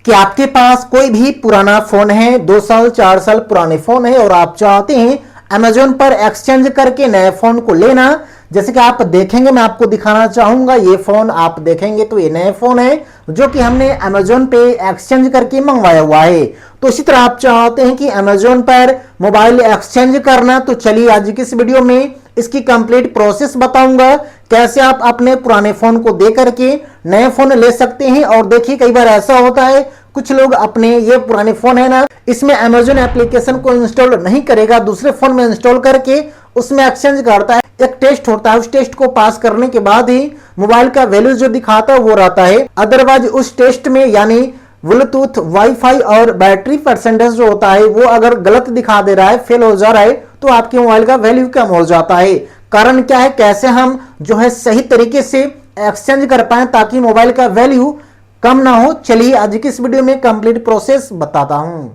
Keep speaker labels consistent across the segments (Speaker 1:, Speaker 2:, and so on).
Speaker 1: कि आपके पास कोई भी पुराना फोन है, 2 साल 4 साल पुराने फोन है और आप चाहते हैं अमेजोन पर एक्सचेंज करके नए फोन को लेना। जैसे कि आप देखेंगे, मैं आपको दिखाना चाहूंगा, ये फोन आप देखेंगे तो ये नए फोन है जो कि हमने अमेजोन पे एक्सचेंज करके मंगवाया हुआ है। तो इसी तरह आप चाहते हैं कि अमेजोन पर मोबाइल एक्सचेंज करना, तो चलिए आज की इस वीडियो में इसकी कंप्लीट प्रोसेस बताऊंगा, कैसे आप अपने पुराने फोन को दे करके नए फोन ले सकते हैं। और देखिए, कई बार ऐसा होता है कुछ लोग अपने ये पुराने फोन है ना, इसमें अमेजोन एप्लीकेशन को इंस्टॉल नहीं करेगा, दूसरे फोन में इंस्टॉल करके उसमें एक्सचेंज करता है। एक टेस्ट होता है, उस टेस्ट को पास करने के बाद ही मोबाइल का वैल्यू जो दिखाता है वो रहता है। अदरवाइज उस टेस्ट में यानी ब्लूटूथ, वाईफाई और बैटरी परसेंटेज जो होता है वो अगर गलत दिखा दे रहा है, फेल हो जा रहा है, तो आपके मोबाइल का वैल्यू कम हो जाता है। कारण क्या है, कैसे हम जो है सही तरीके से एक्सचेंज कर पाए ताकि मोबाइल का वैल्यू कम ना हो। चलिए आज की इस वीडियो में कंप्लीट प्रोसेस बताता हूं।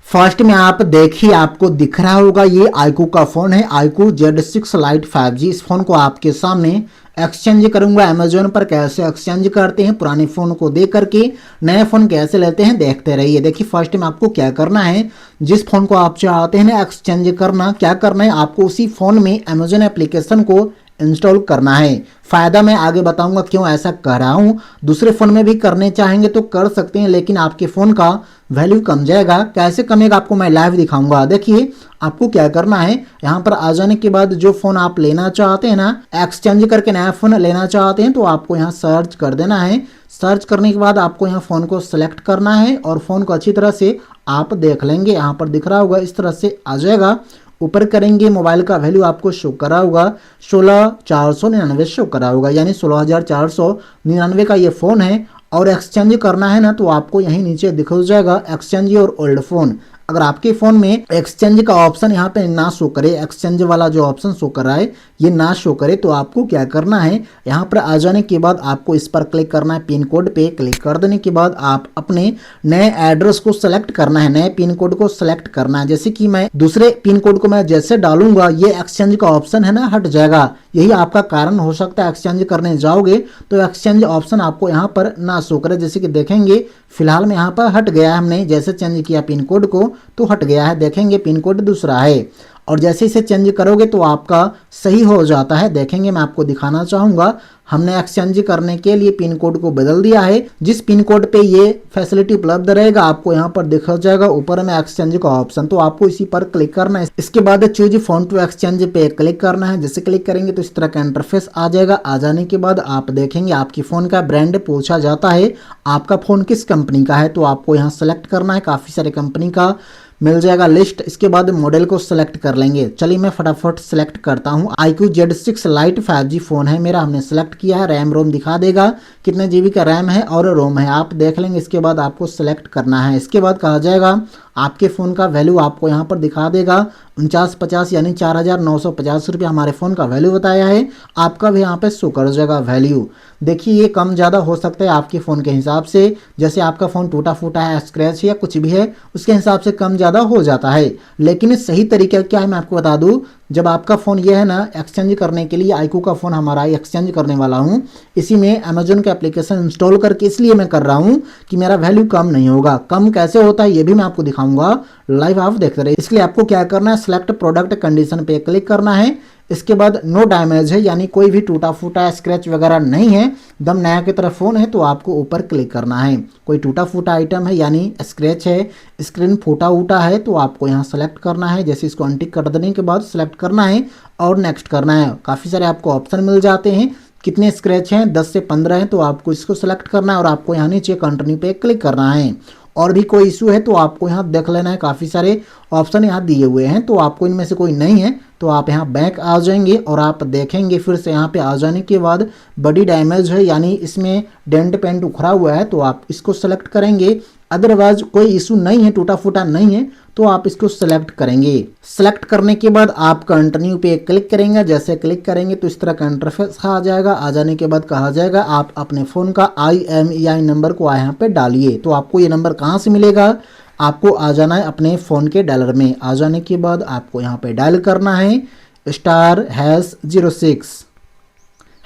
Speaker 1: फर्स्ट में आप देखिए, आपको दिख रहा होगा ये आईकू का फोन है, आईकू Z6 Lite 5G। इस फोन को आपके सामने एक्सचेंज करूंगा अमेजोन पर। कैसे एक्सचेंज करते हैं, पुराने फोन को दे करके नए फोन कैसे लेते हैं, देखते रहिए। देखिए फर्स्ट में आपको क्या करना है, जिस फोन को आप चाहते हैं ना एक्सचेंज करना, क्या करना है आपको उसी फोन में अमेजोन एप्लीकेशन को इंस्टॉल करना है। फायदा मैं आगे बताऊंगा क्यों ऐसा कर रहा हूं। दूसरे फोन में भी करने चाहेंगे तो कर सकते हैं, लेकिन आपके फोन का वैल्यू कम जाएगा। कैसे कमेगा आपको मैं लाइव दिखाऊंगा। देखिए आपको क्या करना है, यहां पर आ जाने के बाद जो फोन आप लेना चाहते हैं ना, एक्सचेंज करके नया फोन लेना चाहते हैं, तो आपको यहाँ सर्च कर देना है। सर्च करने के बाद आपको यहाँ फोन को सिलेक्ट करना है और फोन को अच्छी तरह से आप देख लेंगे। यहाँ पर दिख रहा होगा, इस तरह से आ जाएगा। ऊपर करेंगे, मोबाइल का वैल्यू आपको शो करा होगा 16,499 शो करा होगा, यानी 16,499 का ये फोन है। और एक्सचेंज करना है ना, तो आपको यहीं नीचे दिख जाएगा एक्सचेंज योर ओल्ड फोन। अगर आपके फोन में एक्सचेंज का ऑप्शन यहाँ पे ना शो करे, एक्सचेंज वाला जो ऑप्शन शो कर रहा है ये ना शो करे, तो आपको क्या करना है, यहाँ पर आ जाने के बाद आपको इस पर क्लिक करना है। पिन कोड पे क्लिक कर देने के बाद आप अपने नए एड्रेस को सेलेक्ट करना है, नए पिन कोड को सेलेक्ट करना है। जैसे कि मैं दूसरे पिन कोड को मैं जैसे डालूंगा, ये एक्सचेंज का ऑप्शन है ना हट जाएगा। यही आपका कारण हो सकता है, एक्सचेंज करने जाओगे तो एक्सचेंज ऑप्शन आपको यहाँ पर ना शो करे। जैसे कि देखेंगे फिलहाल में यहाँ पर हट गया है, हमने जैसे चेंज किया पिन कोड को तो हट गया है। देखेंगे पिन कोड दूसरा है, और जैसे इसे चेंज करोगे तो आपका सही हो जाता है। देखेंगे मैं आपको दिखाना चाहूंगा, हमने एक्सचेंज करने के लिए पिन कोड को बदल दिया है। जिस पिन कोड पे ये फैसिलिटी उपलब्ध रहेगा आपको यहाँ पर दिखा जाएगा ऊपर में एक्सचेंज का ऑप्शन, तो आपको इसी पर क्लिक करना है। इसके बाद चूज फोन टू एक्सचेंज पे क्लिक करना है। जैसे क्लिक करेंगे तो इस तरह का इंटरफेस आ जाएगा। आ जाने के बाद आप देखेंगे आपकी फोन का ब्रांड पूछा जाता है, आपका फोन किस कंपनी का है, तो आपको यहाँ सेलेक्ट करना है। काफी सारे कंपनी का मिल जाएगा लिस्ट। इसके बाद मॉडल को सिलेक्ट कर लेंगे। चलिए मैं फटाफट सिलेक्ट करता हूं। iQOO Z6 Lite 5G phone है मेरा, हमने सेलेक्ट किया है। रैम रोम दिखा देगा कितने जीबी का रैम है और रोम है, आप देख लेंगे। इसके बाद आपको सिलेक्ट करना है। इसके बाद कहा जाएगा आपके फ़ोन का वैल्यू आपको यहाँ पर दिखा देगा 4950 यानी 4,950 रुपये हमारे फ़ोन का वैल्यू बताया है। आपका भी यहाँ पे शो कर जाएगा वैल्यू। देखिए ये कम ज़्यादा हो सकता है आपके फ़ोन के हिसाब से, जैसे आपका फ़ोन टूटा फूटा है, स्क्रैच या कुछ भी है, उसके हिसाब से कम ज़्यादा हो जाता है। लेकिन सही तरीका क्या है मैं आपको बता दूँ, जब आपका फ़ोन ये है ना एक्सचेंज करने के लिए, iQOO का फ़ोन हमारा एक्सचेंज करने वाला हूँ, इसी में अमेजोन का एप्लीकेशन इंस्टॉल करके इसलिए मैं कर रहा हूँ कि मेरा वैल्यू कम नहीं होगा। कम कैसे होता है ये भी मैं आपको दिखाऊंगा, लाइव आप देखते रहिए। इसलिए आपको क्या करना है, सिलेक्ट प्रोडक्ट कंडीशन पे क्लिक करना है। इसके बाद नो डैमेज है, यानी कोई भी टूटा फूटा स्क्रैच वगैरह नहीं है, एकदम नया की तरह फ़ोन है, तो आपको ऊपर क्लिक करना है। कोई टूटा फूटा आइटम है यानी स्क्रैच है, स्क्रीन फूटा उटा है, तो आपको यहाँ सेलेक्ट करना है। जैसे इसको अनटिक कर देने के बाद सेलेक्ट करना है और नेक्स्ट करना है। काफ़ी सारे आपको ऑप्शन मिल जाते हैं, कितने स्क्रैच हैं, 10 से 15 हैं, तो आपको इसको सेलेक्ट करना है और आपको यहाँ नीचे कंटिन्यू पे क्लिक करना है। और भी कोई इशू है तो आपको यहाँ देख लेना है, काफ़ी सारे ऑप्शन यहाँ दिए हुए हैं, तो आपको इनमें से कोई नहीं है तो आप यहाँ बैक आ जाएंगे और आप देखेंगे फिर से यहाँ पे आ जाने के बाद बॉडी डैमेज है यानी इसमें डेंट पेंट उखड़ा हुआ है, तो आप इसको सेलेक्ट करेंगे। अदरवाइज कोई इशू नहीं है, टूटा फूटा नहीं है, तो आप इसको सेलेक्ट करेंगे। सेलेक्ट करने के बाद आप कंटिन्यू पे क्लिक करेंगे। जैसे क्लिक करेंगे तो इस तरह का इंटरफेस आ जाएगा। आ जाने के बाद कहा जाएगा आप अपने फ़ोन का IMEI नंबर को यहाँ पे डालिए। तो आपको ये नंबर कहाँ से मिलेगा, आपको आ जाना है अपने फ़ोन के डायलर में। आ जाने के बाद आपको यहाँ पे डायल करना है *#06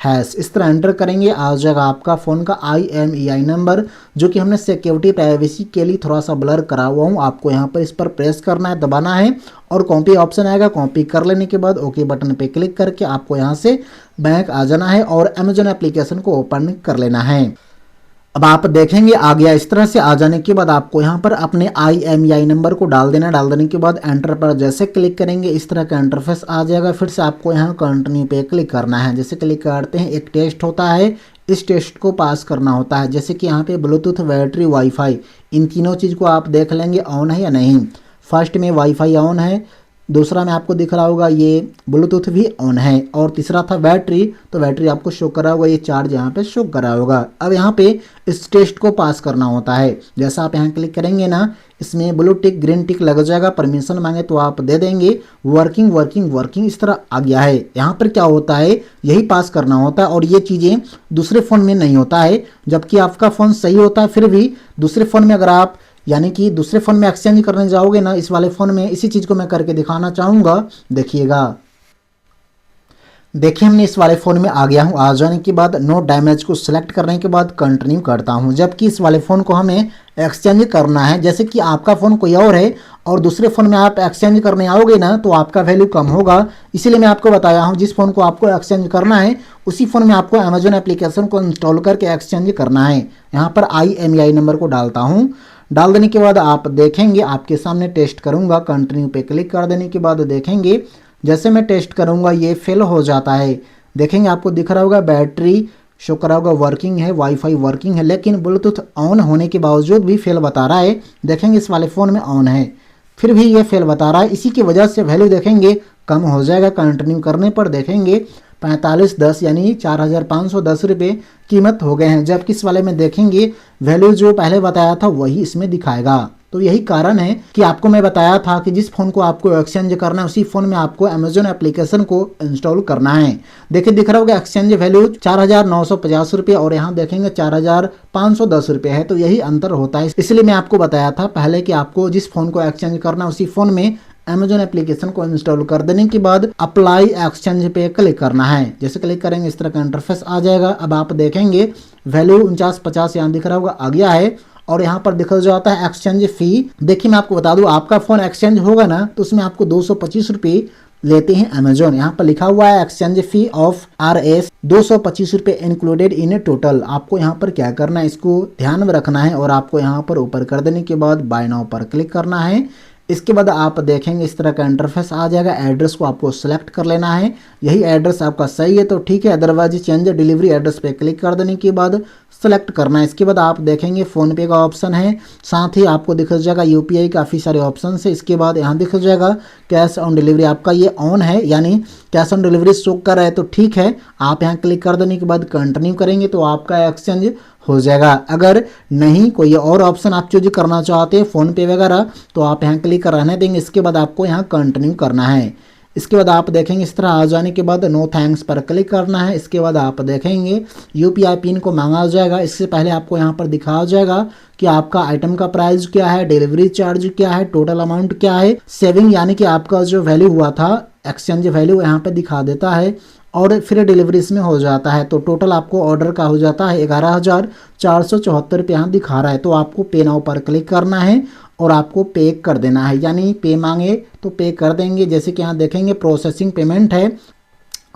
Speaker 1: हैश इस तरह एंटर करेंगे, आ जाएगा आपका फ़ोन का IMEI नंबर, जो कि हमने सिक्योरिटी प्राइवेसी के लिए थोड़ा सा ब्लर करा हुआ हूँ। आपको यहाँ पर इस पर प्रेस करना है, दबाना है और कॉपी ऑप्शन आएगा। कॉपी कर लेने के बाद ओके बटन पे क्लिक करके आपको यहाँ से बैंक आ जाना है और अमेजोन एप्लीकेशन को ओपन कर लेना है। अब आप देखेंगे आ गया। इस तरह से आ जाने के बाद आपको यहाँ पर अपने IMEI नंबर को डाल देना। डाल देने के बाद एंटर पर जैसे क्लिक करेंगे इस तरह का इंटरफेस आ जाएगा। फिर से आपको यहाँ कंटिन्यू पे क्लिक करना है। जैसे क्लिक करते हैं एक टेस्ट होता है, इस टेस्ट को पास करना होता है। जैसे कि यहाँ पे ब्लूटूथ, बैटरी, वाईफाई, इन तीनों चीज़ को आप देख लेंगे ऑन है या नहीं। फर्स्ट में वाईफाई ऑन है, दूसरा में आपको दिख रहा होगा ये ब्लूटूथ भी ऑन है, और तीसरा था बैटरी, तो बैटरी आपको शो करा होगा, ये चार्ज यहाँ पे शो करा होगा। अब यहाँ पे इस टेस्ट को पास करना होता है। जैसा आप यहाँ क्लिक करेंगे ना, इसमें ब्लू टिक ग्रीन टिक लग जाएगा। परमिशन मांगे तो आप दे देंगे। वर्किंग वर्किंग वर्किंग इस तरह आ गया है। यहाँ पर क्या होता है, यही पास करना होता है और ये चीज़ें दूसरे फ़ोन में नहीं होता है। जबकि आपका फ़ोन सही होता है, फिर भी दूसरे फ़ोन में अगर आप यानी कि दूसरे फ़ोन में एक्सचेंज करने जाओगे ना, इस वाले फ़ोन में इसी चीज़ को मैं करके दिखाना चाहूँगा। देखिएगा, देखिए हमने इस वाले फ़ोन में आ गया हूँ। आ जाने के बाद नो डैमेज को सिलेक्ट करने के बाद कंटिन्यू करता हूँ। जबकि इस वाले फ़ोन को हमें एक्सचेंज करना है। जैसे कि आपका फ़ोन कोई और है और दूसरे फ़ोन में आप एक्सचेंज करने आओगे ना, तो आपका वैल्यू कम होगा। इसीलिए मैं आपको बताया हूँ, जिस फ़ोन को आपको एक्सचेंज करना है उसी फ़ोन में आपको अमेजोन एप्लीकेशन को इंस्टॉल करके एक्सचेंज करना है। यहाँ पर IMEI नंबर को डालता हूँ। डाल देने के बाद आप देखेंगे आपके सामने टेस्ट करूँगा। कंटिन्यू पे क्लिक कर देने के बाद देखेंगे जैसे मैं टेस्ट करूँगा ये फेल हो जाता है। देखेंगे आपको दिख रहा होगा बैटरी शो करा होगा वर्किंग है, वाईफाई वर्किंग है, लेकिन ब्लूटूथ ऑन होने के बावजूद भी फेल बता रहा है। देखेंगे इस वाले फ़ोन में ऑन है, फिर भी ये फेल बता रहा है। इसी की वजह से वैल्यू देखेंगे कम हो जाएगा। कंटिन्यू करने पर देखेंगे 4510 यानी 4510 रुपये कीमत हो गए हैं। जबकि इस वाले में देखेंगे वैल्यू जो पहले बताया था वही इसमें दिखाएगा। तो यही कारण है कि आपको मैं बताया था कि जिस फ़ोन को आपको एक्सचेंज करना है उसी फ़ोन में आपको अमेजोन एप्लीकेशन को इंस्टॉल करना है। देखिए दिख रहा होगा एक्सचेंज वैल्यू 4950 रुपये और यहाँ देखेंगे 4510 रुपये है। तो यही अंतर होता है। इसलिए मैं आपको बताया था पहले कि आपको जिस फ़ोन को एक्सचेंज करना है उसी फ़ोन में अमेजोन एप्लीकेशन को इंस्टॉल कर देने के बाद अप्लाई एक्सचेंज पे क्लिक करना है। जैसे क्लिक करेंगे इस तरह का इंटरफेस आ जाएगा। अब आप देखेंगे वैल्यू 4950 यहाँ दिख रहा होगा आ गया है और यहाँ पर दिख जाता है एक्सचेंज फ़ी। देखिए मैं आपको बता दूँ, आपका फ़ोन एक्सचेंज होगा ना तो उसमें आपको 225 रुपये लेते हैं अमेजोन। यहाँ पर लिखा हुआ है एक्सचेंज फ़ी ऑफ RS 225 रुपये इंक्लूडेड इन टोटल। आपको यहाँ पर क्या करना है, इसको ध्यान में रखना है और आपको यहाँ पर ऊपर कर देने के बाद बाय नाउ पर क्लिक करना है। इसके बाद आप देखेंगे इस तरह का इंटरफेस आ जाएगा। एड्रेस को आपको सेलेक्ट कर लेना है। यही एड्रेस आपका सही है तो ठीक है, अदरवाइज चेंज डिलीवरी एड्रेस पे क्लिक कर देने के बाद सेलेक्ट करना है। इसके बाद आप देखेंगे फ़ोनपे का ऑप्शन है, साथ ही आपको दिख जाएगा UPI, काफ़ी सारे ऑप्शन है। इसके बाद यहाँ दिख जाएगा कैश ऑन डिलीवरी, आपका ये ऑन है यानी कैश ऑन डिलीवरी शो कर रहा है तो ठीक है। आप यहाँ क्लिक कर देने के बाद कंटिन्यू करेंगे तो आपका एक्सचेंज हो जाएगा। अगर नहीं कोई और ऑप्शन आप चूज करना चाहते हैं फ़ोनपे वगैरह तो आप यहाँ क्लिक रहने देंगे। इसके बाद आपको यहाँ कंटिन्यू करना है। इसके बाद आप देखेंगे इस तरह आ जाने के बाद नो थैंक्स पर क्लिक करना है। इसके बाद आप देखेंगे UPI पिन को मांगा जाएगा। इससे पहले आपको यहाँ पर दिखाया जाएगा कि आपका आइटम का प्राइस क्या है, डिलीवरी चार्ज क्या है, टोटल अमाउंट क्या है, सेविंग यानी कि आपका जो वैल्यू हुआ था एक्सचेंज वैल्यू यहाँ पे दिखा देता है और फिर डिलीवरी इसमें हो जाता है। तो टोटल आपको ऑर्डर का हो जाता है 11,474 रुपये यहाँ दिखा रहा है। तो आपको पे नाउ पर क्लिक करना है और आपको पे कर देना है, यानी पे मांगे तो पे कर देंगे। जैसे कि यहाँ देखेंगे प्रोसेसिंग पेमेंट है,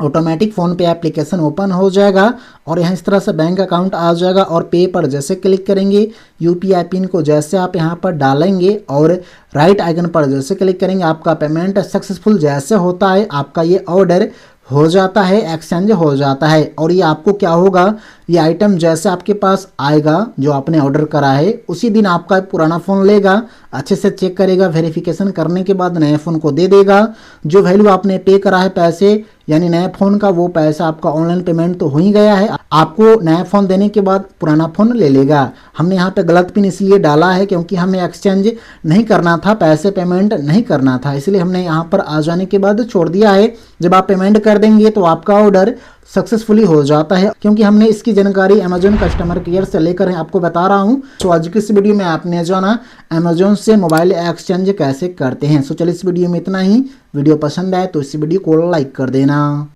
Speaker 1: ऑटोमेटिक फ़ोन पे एप्लीकेशन ओपन हो जाएगा और यहाँ इस तरह से बैंक अकाउंट आ जाएगा और पे पर जैसे क्लिक करेंगे UPI पिन को जैसे आप यहाँ पर डालेंगे और राइट आइकन पर जैसे क्लिक करेंगे आपका पेमेंट सक्सेसफुल जैसे होता है आपका ये ऑर्डर हो जाता है, एक्सचेंज हो जाता है। और ये आपको क्या होगा, ये आइटम जैसे आपके पास आएगा जो आपने ऑर्डर करा है उसी दिन आपका पुराना फ़ोन लेगा, अच्छे से चेक करेगा, वेरिफिकेशन करने के बाद नए फ़ोन को दे देगा। जो वैल्यू आपने पे करा है पैसे यानी नए फ़ोन का, वो पैसा आपका ऑनलाइन पेमेंट तो हो ही गया है, आपको नया फ़ोन देने के बाद पुराना फ़ोन ले लेगा। हमने यहाँ पे गलत पिन इसलिए डाला है क्योंकि हमें एक्सचेंज नहीं करना था, पैसे पेमेंट नहीं करना था, इसलिए हमने यहाँ पर आ जाने के बाद छोड़ दिया है। जब आप पेमेंट कर देंगे तो आपका ऑर्डर सक्सेसफुली हो जाता है, क्योंकि हमने इसकी जानकारी अमेजोन कस्टमर केयर से लेकर आपको बता रहा हूँ। तो आज की इस वीडियो में आपने जाना अमेजोन से मोबाइल एक्सचेंज कैसे करते हैं। सो चलिए इस वीडियो में इतना ही। वीडियो पसंद आए तो इस वीडियो को लाइक कर देना।